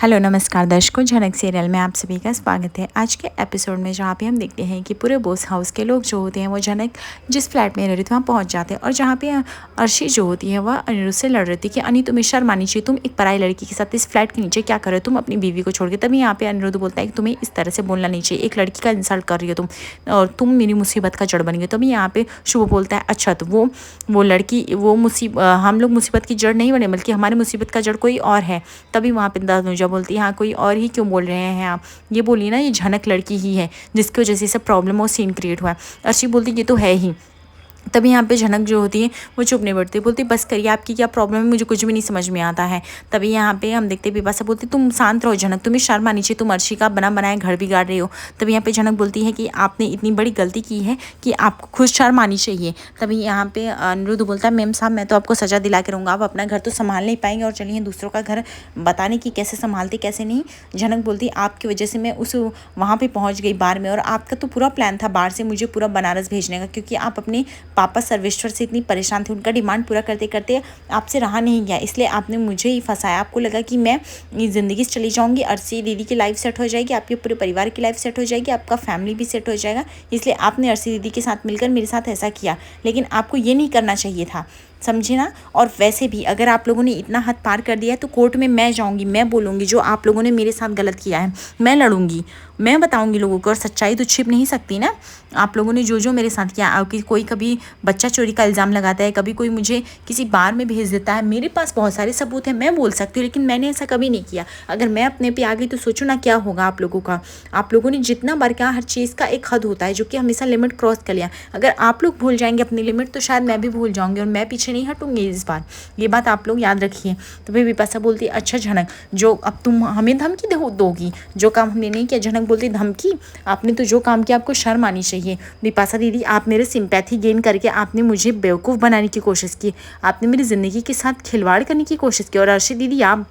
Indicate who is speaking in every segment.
Speaker 1: Hello नमस्कार दर्शकों, झनक सीरियल में आप सभी का स्वागत है। आज के एपिसोड में जहाँ पे हम देखते हैं कि पूरे बोस हाउस के लोग जो होते हैं वो झनक जिस फ्लैट में रह रही थी वहाँ पहुँच जाते हैं। और जहाँ पे अर्शी जो होती है वह अनिरुद्ध से लड़ रही थी कि अनी तुम्हें शर्म आनी चाहिए, तुम एक पराई लड़की के साथ इस फ्लैट के नीचे क्या कर रहे हो, तुम अपनी बीवी को छोड़ के। तभी यहाँ पे अनिरुद्ध बोलता है कि तुम्हें इस तरह से बोलना नहीं चाहिए, एक लड़की का इंसल्ट कर रही हो तुम और तुम मेरी मुसीबत का जड़ बन गए। तभी यहाँ पे शुभ बोलता है अच्छा तो वो लड़की हम लोग मुसीबत की जड़ नहीं बने बल्कि हमारी मुसीबत का जड़ कोई और है। तभी वहाँ पे तनुजा बोलती है हाँ कोई और ही क्यों बोल रहे हैं आप, ये बोलिए ना, ये झनक लड़की ही है जिसकी वजह से सब प्रॉब्लम और सीन क्रिएट हुआ है। अर्शी बोलती ये तो है ही। तभी यहाँ पे झनक जो होती है वो चुप नहीं बैठती, बोलती बस करिए, आपकी क्या प्रॉब्लम है, मुझे कुछ भी नहीं समझ में आता है। तभी यहाँ पे हम देखते बिपाशा बोलती तुम शांत रहो झनक, तुम्हें शर्म आनी चाहिए, तुम अर्शी का बना बनाए घर बिगाड़ रही हो। तभी यहाँ पे झनक बोलती है कि आपने इतनी बड़ी गलती की है कि आपको खुद शर्म आनी चाहिए। तभी यहाँ पे अनिरुद्ध बोलता है मेम साहब मैं तो आपको सजा दिला के रहूँगा, आप अपना घर तो संभाल नहीं पाएंगे और चलिए दूसरों का घर बताने की कैसे संभालते कैसे नहीं। झनक बोलती आपकी वजह से मैं उस वहाँ पर पहुँच गई बार में, और आपका तो पूरा प्लान था बाहर से मुझे पूरा बनारस भेजने का, क्योंकि आप अपने पापा सर्वेश्वर से इतनी परेशान थे, उनका डिमांड पूरा करते करते आपसे रहा नहीं गया, इसलिए आपने मुझे ही फंसाया। आपको लगा कि मैं ज़िंदगी से चली जाऊंगी, अर्शी दीदी की लाइफ सेट हो जाएगी, आपके पूरे परिवार की लाइफ सेट हो जाएगी, आपका फैमिली भी सेट हो जाएगा, इसलिए आपने अर्शी दीदी के साथ मिलकर मेरे साथ ऐसा किया। लेकिन आपको ये नहीं करना चाहिए था, समझे ना। और वैसे भी अगर आप लोगों ने इतना हद पार कर दिया है तो कोर्ट में मैं जाऊंगी, मैं बोलूँगी जो आप लोगों ने मेरे साथ गलत किया है, मैं लड़ूंगी, मैं बताऊंगी लोगों को, और सच्चाई तो छिप नहीं सकती ना। आप लोगों ने जो जो मेरे साथ किया, आपकी कोई कभी बच्चा चोरी का इल्ज़ाम लगाता है, कभी कोई मुझे किसी बार में भेज देता है, मेरे पास बहुत सारे सबूत हैं, मैं बोल सकती हूँ, लेकिन मैंने ऐसा कभी नहीं किया। अगर मैं अपने पे आ गई तो सोचो ना क्या होगा आप लोगों का। आप लोगों ने जितना बार किया, हर चीज़ का एक हद होता है जो कि हमेशा लिमिट क्रॉस कर लिया। अगर आप लोग भूल जाएंगे अपनी लिमिट तो शायद मैं भी भूल जाऊंगी, और मैं पीछे नहीं हटूंगी इस बार, ये बात आप लोग याद रखिए। तो फिर बिपाशा बोलती है अच्छा झनक, जो अब तुम हमें धमकी दोगी, जो काम हमने नहीं किया। झनक बोलती धमकी, आपने तो जो काम किया आपको शर्म आनी चाहिए। बिपाशा दीदी आप मेरे सिंपैथी गेन करके आपने मुझे बेवकूफ़ बनाने की कोशिश की, आपने मेरी ज़िंदगी के साथ खिलवाड़ करने की कोशिश की। और अर्शी दीदी आप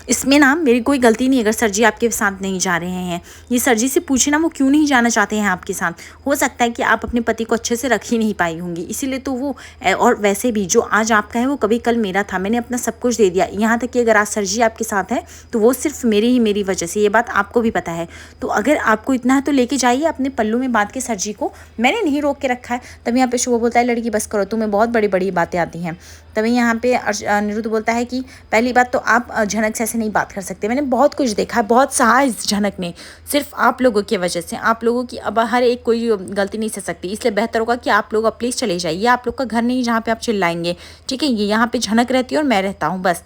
Speaker 1: इसमें ना मेरी कोई गलती नहीं, अगर सर जी आपके साथ नहीं जा रहे हैं, ये सर जी से पूछे ना वो क्यों नहीं जाना चाहते हैं आपके साथ। हो सकता है कि आप अपने पति को अच्छे से रख ही नहीं पाई होंगी, इसीलिए तो वो। और वैसे भी जो आज आपका है वो कभी कल मेरा था, मैंने अपना सब कुछ दे दिया, यहाँ तक कि अगर आज सर जी आपके साथ है तो वो सिर्फ मेरी वजह से, ये बात आपको भी पता है। तो अगर आपको इतना है तो लेके जाइए अपने पल्लू में बांध के सर जी को, मैंने नहीं रोक के रखा है। तभी यहाँ पे शुभ बोलता है लड़की बस करो, तुम्हें बहुत बड़ी बड़ी बातें आती हैं। तभी यहाँ पे अनिरुद्ध बोलता है कि पहली बात तो आप झनक से ऐसे नहीं बात कर सकते, मैंने बहुत कुछ देखा है, बहुत सहा इस झनक ने, सिर्फ आप लोगों की वजह से। आप लोगों की अब हर एक कोई गलती नहीं सह सकती, इसलिए बेहतर होगा कि आप लोग अब प्लीज़ चले जाइए, आप लोग का घर नहीं जहाँ पे आप चिल्लाएंगे, ठीक है। ये यहाँ पे झनक रहती है और मैं रहता हूँ बस।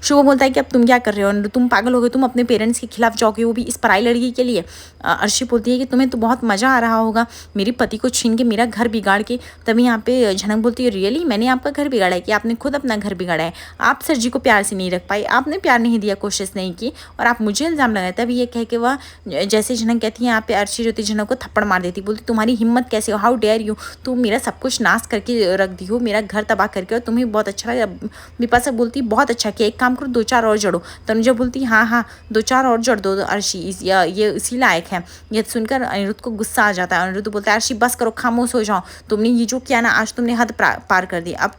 Speaker 1: शुभ बोलता है कि अब तुम क्या कर रहे हो, तुम पागल हो गए, तुम अपने पेरेंट्स के खिलाफ जाओगे, वो भी इस पराई लड़की के लिए। अर्शी बोलती है कि तुम्हें तो बहुत मज़ा आ रहा होगा मेरे पति को छीन के मेरा घर बिगाड़ के। तभी यहाँ पे झनक बोलती है रियली, मैंने आपका घर बिगाड़ा है कि आपने खुद अपना घर बिगाड़ा है। आप सर जी को प्यार से नहीं रख पाई, आपने प्यार नहीं दिया, कोशिश नहीं की, और आप मुझे इल्ज़ाम लगाए। तभी ये कह के वह जैसे झनक कहती है यहाँ पे अर्शी जो थी झनक को थप्पड़ मार देती, बोलती तुम्हारी हिम्मत कैसे हो, हाउ डेयर यू, तुम मेरा सब कुछ नाश करके रख दी हो, मेरा घर तबाह करके, और तुम्हें बहुत अच्छा लगा। बिपाशा बोलती बहुत अच्छा किया, एक काम करो दो चार और जड़ो। तनुजा बोलती हाँ हाँ दो चार और जड़ दो अर्शी, ये इसी लायक है। ये सुनकर अनिरुद्ध को गुस्सा आ जाता है। अनिरुद्ध बोलता है अर्शी बस करो, खामोश हो जाओ, तुमने ये जो किया ना आज तुमने हद पार कर दी। अब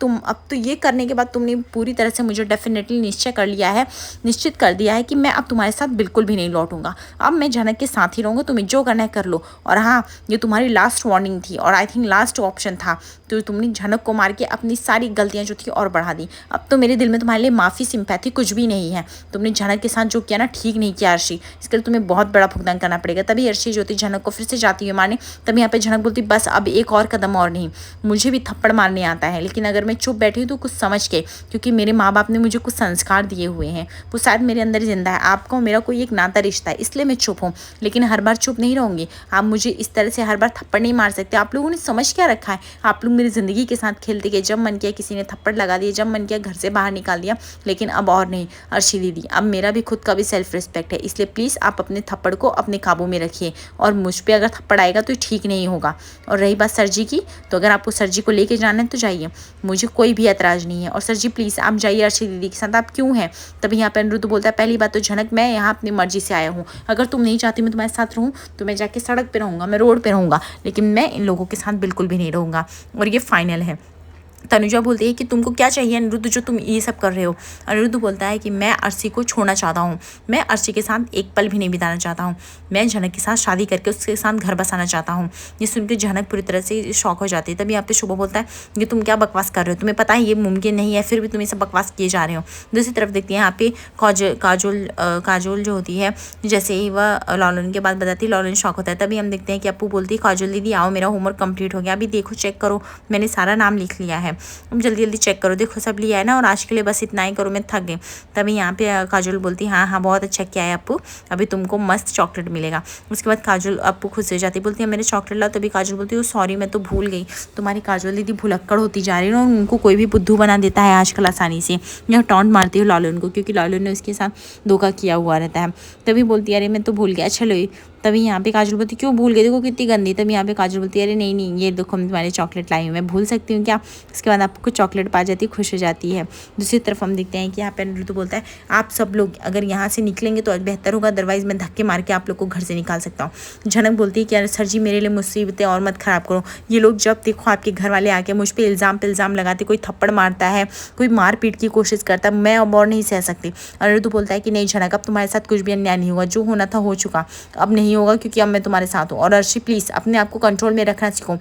Speaker 1: तो ये करने के बाद तुमने पूरी तरह से मुझे डेफिनेटली निश्चित कर दिया है कि मैं अब तुम्हारे साथ बिल्कुल भी नहीं लौटूंगा, अब मैं झनक के साथ ही रहूँगा, तुम्हें जो करना है कर लो। और हाँ ये तुम्हारी लास्ट वार्निंग थी और आई थिंक लास्ट ऑप्शन था, तो तुमने झनक को मार के अपनी सारी गलतियाँ जो थी और बढ़ा दी। अब तो मेरे दिल में तुम्हारे लिए माफ़ी सिंपैथी कुछ भी नहीं है, तुमने झनक के साथ जो किया ना ठीक नहीं किया अर्शी, इसके लिए तुम्हें बहुत बड़ा भुगतान करना पड़ेगा। तभी अर्शी जो थी झनक को फिर से जाती हुई मारने। तभी यहाँ पे झनक बोलती बस अब एक और कदम और नहीं, मुझे भी थप्पड़ मारने आता है, लेकिन अगर मैं चुप बैठी हूँ तो कुछ समझ के, क्योंकि मेरे माँ बाप ने मुझे कुछ संस्कार दिए हुए हैं, वो शायद मेरे अंदर जिंदा है। आपका और मेरा कोई एक नाता रिश्ता है, इसलिए मैं चुप हूँ, लेकिन हर बार चुप नहीं रहूँगी। आप मुझे इस तरह से हर बार थप्पड़ नहीं मार सकते। आप लोगों ने समझ क्या रखा है, आप लोग मेरी ज़िंदगी के साथ खेलते गए, जब मन किया किसी ने थप्पड़ लगा दिया, जब मन किया घर से बाहर निकाल दिया, लेकिन अब और नहीं अर्शी दीदी, अब मेरा भी खुद का भी सेल्फ रिस्पेक्ट है, इसलिए प्लीज़ आप अपने थप्पड़ को अपने काबू में रखिए, और मुझ पे अगर थप्पड़ आएगा तो ठीक नहीं होगा। और रही बात सर जी की, तो अगर आपको सर जी को लेके जाना है तो जाइए, मुझे कोई भी ऐतराज़ नहीं है। और सर जी प्लीज़ आप जाइए अर्शी दीदी के साथ, आप क्यों हैं। तभी यहाँ पर अनिरुद्ध बोलता है पहली बात तो झनक मैं यहाँ अपनी मर्जी से आया हूँ, अगर तुम नहीं चाहती मैं तुम्हारे साथ रहूँ तो मैं जाके सड़क पर रहूँगा, मैं रोड पर रहूँगा, लेकिन मैं इन लोगों के साथ बिल्कुल भी नहीं रहूँगा, और ये फाइनल है। तनुजा बोलती है कि तुमको क्या चाहिए अनिरुद्ध जो तुम ये सब कर रहे हो। अनिरुद्ध बोलता है कि मैं अर्शी को छोड़ना चाहता हूँ, मैं अर्शी के साथ एक पल भी नहीं बिताना चाहता हूँ, मैं झनक के साथ शादी करके उसके साथ घर बसाना चाहता हूँ। ये सुनकर झनक पूरी तरह से शौक हो जाती है। तभी यहाँ पे शुभ बोलता है कि तुम क्या बकवास कर रहे हो, तुम्हें पता है ये मुमकिन नहीं है, फिर भी तुम ये सब बकवास किए जा रहे हो। दूसरी तरफ देखती है यहाँ पे काजोल जो होती है, जैसे ही वह लॉलन के बाद बताती है लॉलन शौक होता है। तभी हम देखते हैं कि अप्पू बोलती है काजोल दीदी आओ, मेरा होमवर्क कंप्लीट हो गया, अभी देखो चेक करो, मैंने सारा नाम लिख लिया है, अब जल्दी जल्दी चेक करो, देखो सब लिया है ना, और आज के लिए बस इतना ही करो, मैं थक गई। तभी यहाँ पे काजोल बोलती है हाँ हाँ बहुत अच्छा किया है अप्पू, अभी तुमको मस्त चॉकलेट मिलेगा। उसके बाद काजोल अप्पू खुश हो जाती, बोलती है मेरे चॉकलेट लाओ। तभी काजोल बोलती है सॉरी मैं तो भूल गई। तुम्हारी काजोल दीदी भुलक्कड़ होती जा रही है और उनको कोई भी बुद्धू बना देता है आजकल आसानी से। यह टॉन्ट मारती है लॉलन को, क्योंकि लॉलन ने उसके साथ धोखा किया हुआ रहता है। तभी बोलती है अरे मैं तो भूल गया, चलो। तभी यहाँ पे काजोल बोलती क्यों भूल गई, देखो कितनी गंदी। तभी यहाँ पे काजोल बोलती है अरे नहीं नहीं ये देखो मैं तुम्हारे चॉकलेट लाई हूँ, मैं भूल सकती हूँ क्या। उसके बाद आपको चॉकलेट पा जाती है, खुश हो जाती है। दूसरी तरफ हम देखते हैं कि यहाँ पे अनिरुद्ध बोलता है आप सब लोग अगर यहाँ से निकलेंगे तो बेहतर होगा, अदरवाइज मैं धक्के मार के आप लोग को घर से निकाल सकता हूँ। झनक बोलती है कि अरे सर जी मेरे लिए मुसीबतें और मत खराब करो, ये लोग जब देखो आपके घर वाले आके मुझ पर इल्ज़ाम लगाते, कोई थप्पड़ मारता है, कोई मार पीट की कोशिश करता है, मैं अब और नहीं सह सकती। अनिरुद्ध बोलता है कि नहीं झनक अब तुम्हारे साथ कुछ भी अन्याय नहीं हुआ, जो होना था हो चुका, अब नहीं होगा क्योंकि अब मैं तुम्हारे साथ हूँ। और अर्शी प्लीज़ अपने आप को कंट्रोल में रखना सीखो,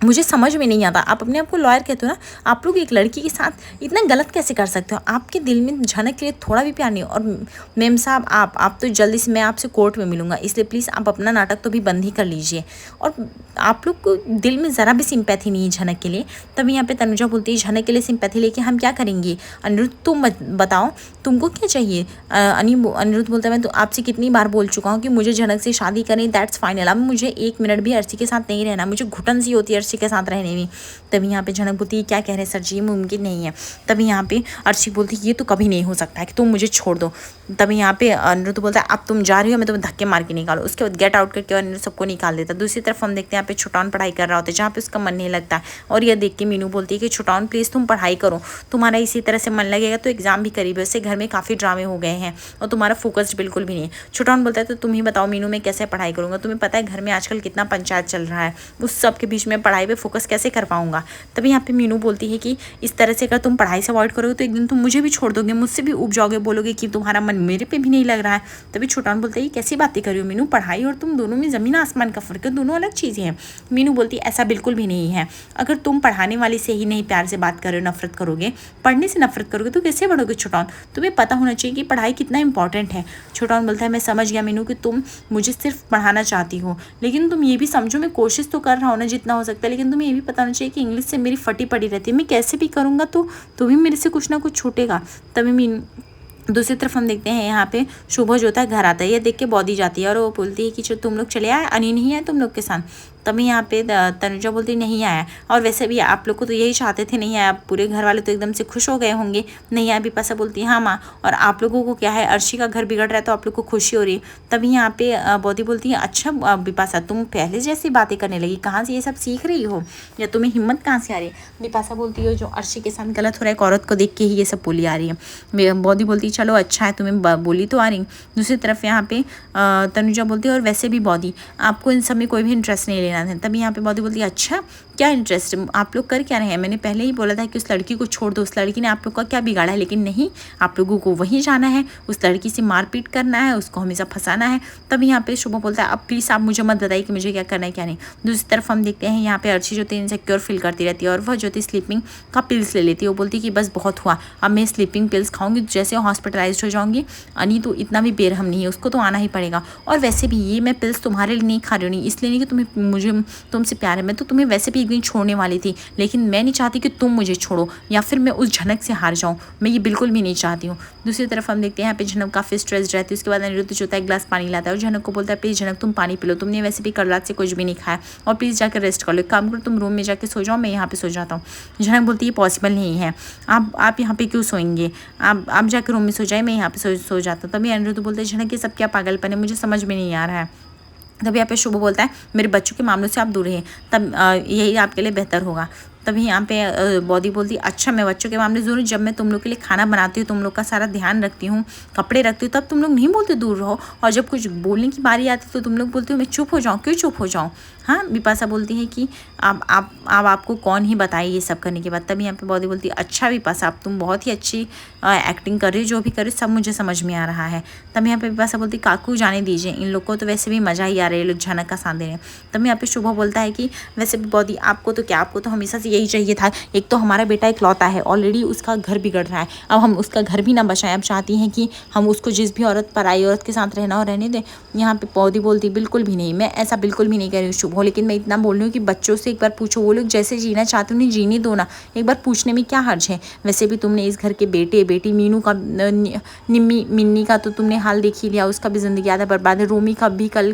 Speaker 1: मुझे समझ में नहीं आता आप अपने आप को लॉयर कहते हो ना, आप लोग एक लड़की के साथ इतना गलत कैसे कर सकते हो। आपके दिल में झनक के लिए थोड़ा भी प्यार नहीं। और मेम साहब आप तो जल्दी से मैं आपसे कोर्ट में मिलूंगा, इसलिए प्लीज़ आप अपना नाटक तो भी बंद ही कर लीजिए। और आप लोग को दिल में ज़रा भी सिंपैथी नहीं है झनक के लिए। तभी यहाँ पे तनुजा बोलती है झनक के लिए सिंपैथी लेके हम क्या करेंगे, अनिरुद्ध तुम बताओ तुमको क्या चाहिए। अनिरुद्ध बोलता है मैं तो आपसे कितनी बार बोल चुका हूँ कि मुझे झनक से शादी करनी, दैट्स फाइनल, अब मुझे एक मिनट भी अर्शी के साथ नहीं रहना, मुझे घुटन सी होती है अर्शी के साथ रहने में। तभी यहाँ पे झनक बोलती है क्या कह रहे हैं सर जी, मुमकिन नहीं है। तभी यहाँ पे अर्शी बोलती है ये तो कभी नहीं हो सकता है कि तुम मुझे छोड़ दो। तभी यहाँ पे अनिरुद्ध बोलता है अब तुम जा रही हो, मैं तुम्हें धक्के मार के निकालो। उसके बाद गेट आउट करके अनिरुद्ध सबको निकाल देता। दूसरी तरफ हम देखते हैं यहाँ पे छोटान पढ़ाई कर रहा होता है, जहाँ पे उसका मन नहीं लगता है। और यह देख के मीनू बोलती है कि छोटान प्लीज़ तुम पढ़ाई करो, तुम्हारा इसी तरह से मन लगेगा तो एग्जाम भी करीब है, उससे घर में काफ़ी ड्रामे हो गए हैं और तुम्हारा फोकस बिल्कुल भी नहीं है। छोटान बोलता है तो तुम ही बताओ मीनू मैं कैसे पढ़ाई करूँगा, तुम्हें पता है घर में आजकल कितना पंचायत चल रहा है, उस सब के बीच में पढ़ाई पे फोकस कैसे कर पाऊँगा। तभी यहाँ पे मीनू बोलती है कि इस तरह से अगर तुम पढ़ाई से अवॉइड करोगे तो एक दिन तुम मुझे भी छोड़ दोगे, मुझसे भी उब जाओगे, बोलोगे कि तुम्हारा मन मेरे पे भी नहीं लग रहा है। तभी छोटान बोलता है कैसी बातें कर रही हो मीनू, पढ़ाई और तुम दोनों में ज़मीन आसमान का फ़र्क है, दोनों अलग चीज़ें हैं। मीनू बोलती है ऐसा बिल्कुल भी नहीं है, अगर तुम पढ़ाने वाली से ही नहीं प्यार से बात कर रहे हो, नफरत करोगे, पढ़ने से नफरत करोगे तो कैसे बढ़ोगे छोटान, तुम्हें पता होना चाहिए कि पढ़ाई कितना इंपॉर्टेंट है। छोटान बोलता है मैं समझ गया मीनू कि तुम मुझे सिर्फ पढ़ाना चाहती हो, लेकिन तुम ये भी समझो मैं कोशिश तो कर रहा हूँ ना जितना हो सकता है, लेकिन तुम्हें ये भी पता होना चाहिए कि इंग्लिश से मेरी फटी पड़ी रहती है, मैं कैसे भी करूँगा तो भी मेरे से कुछ ना कुछ छूटेगा। तभी मीनू दूसरी तरफ हम देखते हैं यहाँ पे शुभ जो होता है घर आता है, ये देख के बॉदी जाती है और वो बोलती है कि जो तुम लोग चले आए, अनी नहीं आए तुम लोग के साथ। तभी यहाँ पे तनुजा बोलती नहीं आया, और वैसे भी आप लोग को तो यही चाहते थे नहीं आया, पूरे घर वाले तो एकदम से खुश हो गए होंगे नहीं आया। बिपाशा बोलती है हाँ माँ, और आप लोगों को क्या है अर्शी का घर बिगड़ रहा है तो आप लोग को खुशी हो रही है। तभी यहाँ पे बॉदी बोलती है अच्छा बिपाशा तुम पहले जैसी बातें करने लगी, कहाँ से ये सब सीख रही हो या तुम्हें हिम्मत कहाँ से आ रही है। बिपाशा बोलती है जो अर्शी के साथ गलत हो रहा है एक औरत को देख के ही ये सब बोली आ रही है। बॉदी बोलती है चलो अच्छा है तुम्हें बोली तो आ रही। दूसरी तरफ यहाँ पे तनुजा बोलती है और वैसे भी बॉदी आपको इन सब में कोई भी इंटरेस्ट नहीं लेना है। तभी यहाँ पे बॉदी बोलती है अच्छा क्या इंटरेस्ट, आप लोग कर क्या रहे हैं, मैंने पहले ही बोला था कि उस लड़की को छोड़ दो, उस लड़की ने आप लोग का क्या बिगाड़ा है, लेकिन नहीं आप लोगों को वहीं जाना है, उस लड़की से मारपीट करना है, उसको हमेशा फंसाना है। तभी यहाँ पे शुभ बोलता है अब प्लीज़ आप मुझे मत बताइए कि मुझे क्या करना है क्या नहीं। दूसरी तरफ हम देखते हैं यहाँ पे अर्शी जो थी इनसिक्योर फील करती रहती है और वह जो थी स्लीपिंग का पिल्स ले लेती है। वो बोलती है कि बस बहुत हुआ, अब मैं स्लीपिंग पिल्स खाऊंगी, जैसे हॉस्पिटलाइज हो जाऊंगी। अनी तो इतना भी बेरहम नहीं है, उसको तो आना ही पड़ेगा। और वैसे भी ये मैं पिल्स तुम्हारे लिए नहीं खा रही हूँ, इसलिए नहीं कि तुम्हें मुझे तुमसे प्यार है, मैं तो तुम्हें वैसे भी एक दिन छोड़ने वाली थी, लेकिन मैं नहीं चाहती कि तुम मुझे छोड़ो या फिर मैं उस झनक से हार जाऊँ, मैं ये बिल्कुल भी नहीं चाहती हूँ। दूसरी तरफ हम देखते हैं यहाँ पे झनक काफ़ी स्ट्रेस रहती है। उसके बाद अनिरुद्ध जो होता है एक गिलास पानी लाता है और झनक को बोलता है प्लीज़ झनक तुम पानी पी लो, तुमने वैसे भी कल रात से कुछ भी नहीं खाया और प्लीज़ जाकर रेस्ट कर लो, एक काम करो तुम रूम में जाकर सो जाओ, मैं यहाँ पे सो जाता हूँ। झनक बोलती है पॉसिबल नहीं है, आप यहाँ पे क्यों सोएंगे, आप जाकर रूम में सो जाए, मैं यहाँ पे सो जाता हूँ। तभी अनिरुद्ध बोलते हैं झनक ये सब क्या पागलपन है, मुझे समझ में नहीं आ रहा है। तभी यहाँ पे शुभ बोलता है मेरे बच्चों के मामलों से आप दूर हैं, तब यही आपके लिए बेहतर होगा। तभी यहाँ पे बॉडी बोलती अच्छा मैं बच्चों के मामले ज़रूर, जब मैं तुम लोग के लिए खाना बनाती हूँ, तुम लोग का सारा ध्यान रखती हूँ, कपड़े रखती हूँ, तब तुम लोग नहीं बोलते दूर रहो, और जब कुछ बोलने की बारी आती तो तुम लोग बोलते हो मैं चुप हो जाऊँ, क्यों चुप हो जाऊँ। हाँ, बिपाशा बोलती है कि आप आपको कौन ही बताए ये सब करने के बाद। तभी यहाँ पे बॉडी बोलती है अच्छा बिपाशा, आप तुम बहुत ही अच्छी एक्टिंग कर रही हो, जो भी कर रही हो सब मुझे समझ में आ रहा है। तब यहाँ पे बिपाशा बोलती काकू जाने दीजिए, इन लोग को तो वैसे भी मज़ा ही आ रहा है, ये लोग झनक का साथ दे रहे हैं। तब यहाँ पे शुभ बोलता है कि वैसे भी बॉडी आपको तो क्या, आपको तो हमेशा से यही चाहिए था, एक तो हमारा बेटा इकलौता है, ऑलरेडी उसका घर बिगड़ रहा है, अब हम उसका घर भी ना बचाएं, अब चाहती हैं कि हम उसको जिस भी औरत पराई औरत के साथ रहना हो रहने दें। यहाँ पे पौधी बोलती बिल्कुल भी नहीं, मैं ऐसा बिल्कुल भी नहीं कह रही हूँ शुभ, लेकिन मैं इतना बोल रही हूँ कि बच्चों से एक बार पूछो, वो लोग जैसे जीना चाहते हैं उन्हें जीने दो ना, एक बार पूछने में क्या हर्ज है। वैसे भी तुमने इस घर के बेटे बेटी मीनू का निम्मी मिन्नी का तो तुमने हाल देख ही लिया, उसका भी जिंदगी आधा बर्बाद है। रोमी का भी कल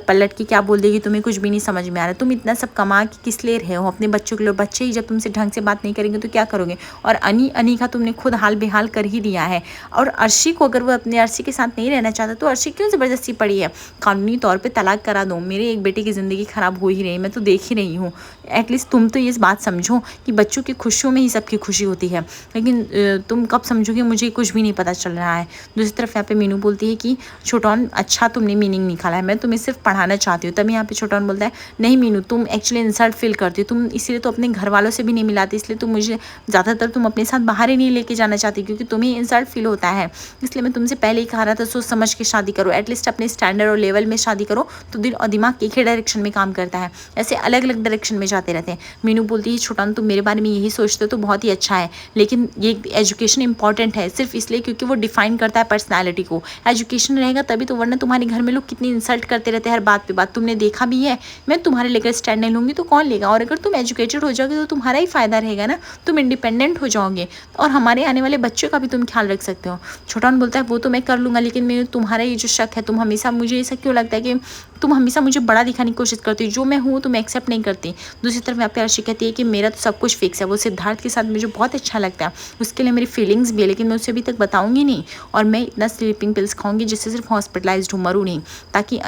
Speaker 1: पलट के क्या बोल देगी, तुम्हें कुछ भी नहीं समझ में आ रहा। तुम इतना सब कमा के किस लिए रहे हो अपने बच्चों के लिए, बच्चे ही जब तुमसे ढंग से बात नहीं करेंगे तो क्या करोगे। और अनी का तुमने खुद हाल बेहाल कर ही दिया है। और अर्शी को अगर वो अपने अर्शी के साथ नहीं रहना चाहता तो अर्शी क्यों ज़बरदस्ती पड़ी है, कानूनी तौर पे तलाक करा दो, मेरे एक बेटे की ज़िंदगी ख़राब हो ही रही है, मैं तो देख ही रही हूँ। एटलीस्ट तुम तो ये बात समझो कि बच्चों की खुशियों में ही सबकी खुशी होती है, लेकिन तुम कब समझोगे, मुझे कुछ भी नहीं पता चल रहा है। दूसरी तरफ यहाँ पे मीनू बोलती है कि छोटौन अच्छा तुमने मीनिंग निकाला है, मैं तुम्हें सिर्फ पढ़ाना चाहती हूँ। तभी यहाँ पे छोटौन बोलता है नहीं मीनू, तुम एक्चुअली इंसल्ट फील करती हो, तुम इसलिए तो अपने घर वालों से भी नहीं मिलाती, इसलिए तुम मुझे ज़्यादातर तुम अपने साथ बाहर ही नहीं लेके जाना चाहती, क्योंकि तुम्हें इंसल्ट फील होता है। इसलिए मैं तुमसे पहले ही कहा रहा था सोच समझ के शादी करो, एटलीस्ट अपने स्टैंडर्ड और लेवल में शादी करो, तो दिल और दिमाग एक ही डायरेक्शन में काम करता है, ऐसे अलग अलग डायरेक्शन में जाते रहते हैं। मीनू बोलती है छोटन तुम मेरे बारे में यही सोचते हो तो बहुत ही अच्छा है, लेकिन ये एजुकेशन इंपॉर्टेंट है सिर्फ इसलिए क्योंकि वो डिफाइन करता है पर्सनैलिटी को। एजुकेशन रहेगा तभी तो, वरना तुम्हारे घर में लोग कितनी इंसल्ट करते रहते हैं हर बात पे बात, तुमने देखा भी है। मैं तुम्हारे लेकर स्टैंड नहीं लूँगी तो कौन लेगा, और अगर तुम एजुकेटेड हो जाओगे तो तुम्हारा ही फायदा रहेगा ना, तुम इंडिपेंडेंट हो जाओगे और हमारे आने वाले बच्चों का भी तुम ख्याल रख सकते हो। छोटन बोलता है वो तो मैं कर लूँगा, लेकिन मैं तुम्हारा ये जो शक है, तुम हमेशा मुझे ऐसा क्यों लगता है कि तुम हमेशा मुझे बड़ा दिखाने की कोशिश करती हो, जो मैं हूँ तुम एक्सेप्ट नहीं करती। दूसरी तरफ यहाँ पे अर्शी कहती है कि मेरा तो सब कुछ फिक्स है, वो सिद्धार्थ के साथ मुझे बहुत अच्छा लगता है, उसके लिए मेरी फीलिंग्स भी है, लेकिन मैं उसे अभी तक बताऊंगी नहीं, और मैं इतना स्लीपिंग पिल्स खाऊंगी जिससे सिर्फ हॉस्पिटलाइज्ड हूँ, मरूँ नहीं, ताकि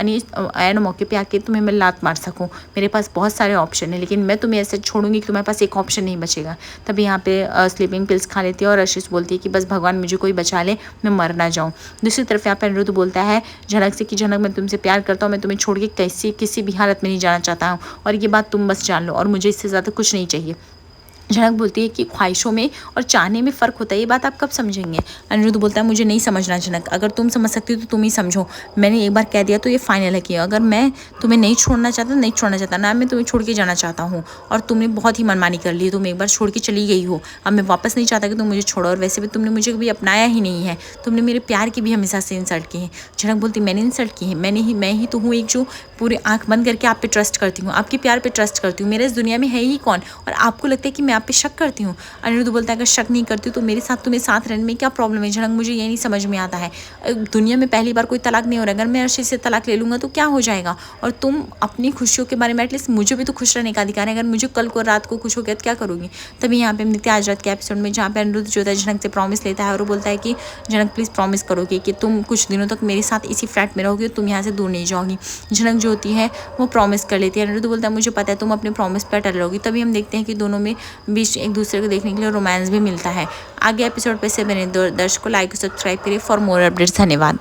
Speaker 1: एन मौके पे आके तुम्हें मैं लात मार सकूँ। मेरे पास बहुत सारे ऑप्शन है, लेकिन मैं तुम्हें ऐसे छोड़ूंगी कि तुम्हारे पास एक ऑप्शन नहीं बचेगा। तभी यहाँ पे स्लीपिंग पिल्स खा लेती है और आशीष बोलती है कि बस भगवान मुझे कोई बचा ले, मैं मर ना जाऊँ। दूसरी तरफ यहाँ पे अनिरुद्ध बोलता है झनक से कि झनक मैं तुमसे प्यार करता हूँ, मैं तुम्हें छोड़ के किसी भी हालत में नहीं जाना चाहता हूँ, और ये बात तुम बस जान लो, और मुझे इससे ज़्यादा कुछ नहीं चाहिए। झनक बोलती है कि ख्वाहिशों में और चाहने में फ़र्क होता है, ये बात आप कब समझेंगे। अनिरुद्ध बोलता है मुझे नहीं समझना झनक, अगर तुम समझ सकती हो तो तुम ही समझो, मैंने एक बार कह दिया तो ये फाइनल है कि अगर मैं तुम्हें नहीं छोड़ना चाहता नहीं छोड़ना चाहता, ना मैं तुम्हें छोड़ के जाना चाहता हूँ, और तुमने बहुत ही मनमानी कर ली, तुम एक बार छोड़ के चली गई हो, अब मैं वापस नहीं चाहता कि तुम मुझे छोड़ो, और वैसे भी तुमने मुझे कभी अपनाया ही नहीं है, तुमने मेरे प्यार की भी हमेशा से इंसल्ट की है। झनक बोलती मैंने इंसल्ट की है, मैं ही तो हूँ एक जो पूरी आँख बंद करके आप पे ट्रस्ट करती हूँ, आपके प्यार पे ट्रस्ट करती हूँ, मेरे इस दुनिया में है ही कौन, और आपको लगता है कि मैं आप पे शक करती हूँ। अनिरुद्ध बोलता है अगर शक नहीं करती तो मेरे साथ तुम्हें साथ रहने में क्या प्रॉब्लम है। झनक मुझे ये नहीं समझ में आता है, दुनिया में पहली बार कोई तलाक नहीं हो रहा है, अगर मैं अर्शी से तलाक ले लूँगा तो क्या हो जाएगा, और तुम अपनी खुशियों के बारे में एटलीस्ट मुझे भी तो खुश रहने का अधिकार है, अगर मुझे कल को रात को खुश हो गया तो क्या करूँगी। तभी यहाँ पे हम देखते हैं आज रात के एपिसोड में जहाँ पे अनिरुद्ध जो है झनक से प्रॉमिस लेता है, और वो बोलता है कि झनक प्लीज़ प्रॉमिस करोगे कि तुम कुछ दिनों तक मेरे साथ इसी फ्लैट में रहोगे, तुम यहाँ से दूर नहीं जाओगी। झनक जो होती है वो प्रॉमिस कर लेती है। अनिरुद्ध बोलता है मुझे पता है तुम अपने प्रॉमिस पर अटल रहोगी। तभी हम देखते हैं कि दोनों में बीच एक दूसरे को देखने के लिए रोमांस भी मिलता है। आगे एपिसोड पे से बने दर्शकों लाइक और सब्सक्राइब करिए फॉर मोर अपडेट्स। धन्यवाद।